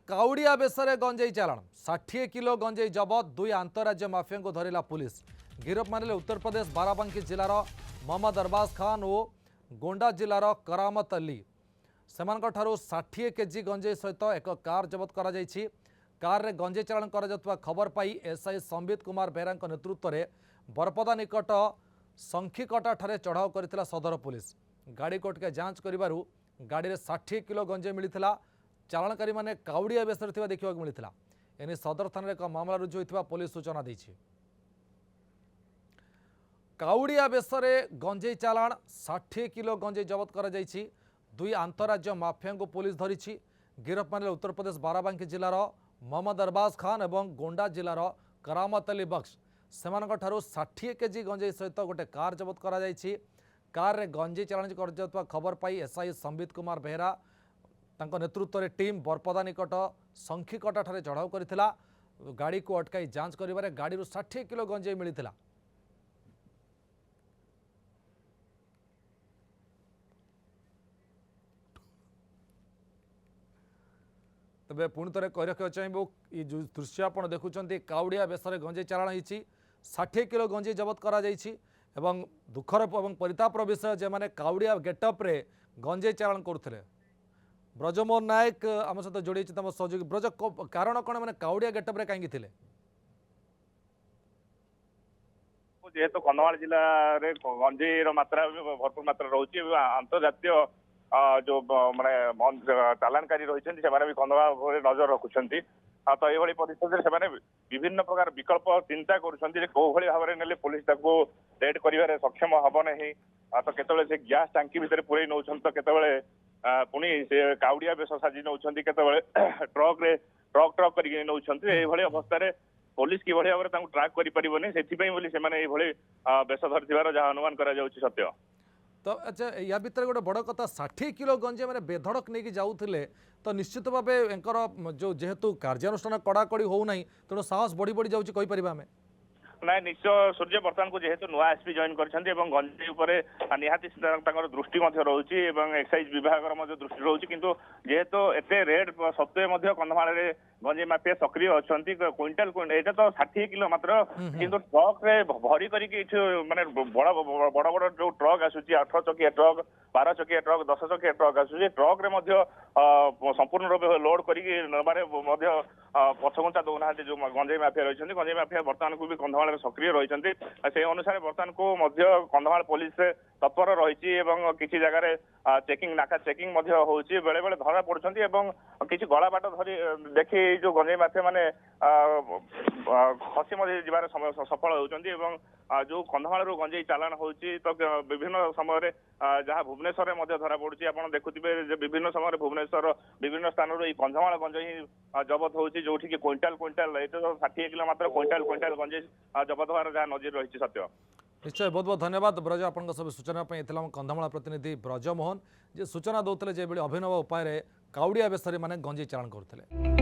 काउड़िया बेसरे गंजेई चालाण 60 kilo गंजेई जबत दुई अंतरराज्य mafia को धरला पुलिस। गिरफ मानिले उत्तर प्रदेश बाराबांकी जिलार मोहम्मद अरबाज खान और गोंडा जिलार करामत अली। सेमानक ठारू 60 केजी गंजेई सहित एक कार जबत करा जायछि। कार रे गंजेई चालाण करा जातुवा खबर पाई एसआई संबित कुमार बेहरा नेतृत्व में बरपदा निकट संखीकटा ठारे चढ़ाऊ करथिला सदर पुलिस। गाड़ी कोटके जांच करिबारु गाड़ी रे 60 किलो गंजेई मिलिथिला। चालाणकारी माने काउड़िया बेसर थिबा देखिबा मिलिथिला। एने सदर थाना एक मामला रुजु होइथिबा पुलिस सूचना दैछि। काउड़िया बेसरे गंजेई चालाण 60 किलो गंजेई जबत करा जायछि। दुई अंतरराज्य माफिया को पुलिस धरिछि। गिरफ मानिले उत्तर प्रदेश बाराबांकी जिलार मोहम्मद अरबाज खान और गोंडा जिलार करामत अली बख्श। सेमानक ठारू 60 केजी गंजेई सहित गोटे कार जबत करा जायछि। कार रे गंजेई चालाण कर खबर पाई एसआई संबित कुमार बेहरा तांको नेतृत्व में टीम बरपदा निकट संखीकटा ठारे चढ़ाऊ करथिला। गाड़ी को अटकाई जांच करिबारे गाड़ी 60 किलो गंजेई मिलिथिला। तबे पुणी थे कही रखा चाहिए ये जो दृश्य आप देखुं काउड़िया बेसरे गंजेई चालाण होती 60 किलो गंजेई जबत करा एवं दुखर और परितापर विषय जे माने काउड़िया गेटअप्रे गंजेई चालाण करुले। ब्रजमोहन नायक आम सहित जोड़ी तुम सहयोगी। ब्रज कारण कौन मैंने काउड़िया गेटअप्रे कहीं जेहेतु कंधमाल जिले में गंजेईर मात्रा भरपूर मात्रा रोचे अंतर्जातीय जो माने चालानकारी रही भी कंधमाल नजर रखुंट। तो ये परिस्थिति से विभिन्न प्रकार विकल्प चिंता करुँच कौ भाव ने पुलिस रेड कर सक्षम हम ना। तो केतले से गैस टांकी भितर पूरे नौ तो केतले पुणी से काउड़िया बेस साजी नौ केतले ट्रक रे ट्रक ट्रक करके नौ अवस्था पुलिस कि भाव में ट्राक करनी से बेस धर जहाँ अनुमान कर सत्य। तो अच्छा या भितर गोटे बड़ कथा 60 किलो गंजे मैंने बेधड़क नहीं जाऊे तो निश्चित भाव जो जेहेतु कार्यानुष्ठान कड़ाकड़ी होना तेणु साहस बढ़ी बढ़ी जाऊँगी आम ना निश्चय सूर्य बर्तमान को जेहेतु नुआ एसपी जॉइन कर गंजेई निहाती दृष्टि रोचे एक्साइज विभाग दृष्टि रोचे किंतु जेहेतु एते रेड सत्वे कंधमाल गंजेई माफिया सक्रिय अच्छा क्विंटाल यहाँ तो 60 किलो मात्र किंतु ट्रक रे भरी करके माने बड़ बड़ बड़ जो ट्रक आसूची 18 चकिया ट्रक 12 चकिया ट्रक 10 चकिया ट्रक आसूची ट्रक रे संपूर्ण रूप लोड करके नबारे पछघुंचा दौना जो गंजेई माफिया रही गंजेई माफिया बर्तमान को भी कंधमाल सक्रिय रही से अनुसार बर्तमान को कंधमाल पुलिस तत्पर रही किसी जगह चेकिंग नाका चेकिंग होची बेले बेले धरा पड़ुछंती एवं किसी गला बाट धरी देखी जो गंजेई माफिया माने खसी जीवार सफल होती जो कंधमाल गंजेई चालान होची तो विभिन्न समय जहाँ भुवनेश्वर में धरा पड़ुची आप देखुथिबे विभिन्न समय भुवनेश्वर विभिन्न स्थान कंधमाल गंजेई जबत होची जो क्विंटाल क्विंटाल ये तो 60 किलो मात्र क्विंटाल क्विंटाल गंजेई जबत होवार जहाँ नजर रही सत्य। निश्चय बहुत बहुत धन्यवाद ब्रज आपन सब सूचना कंधमाल प्रतिनिधि ब्रजमोहन जे सूचना दौते अभिनव उपाय काउड़िया बेसरी माने गंजेई चालाण करते।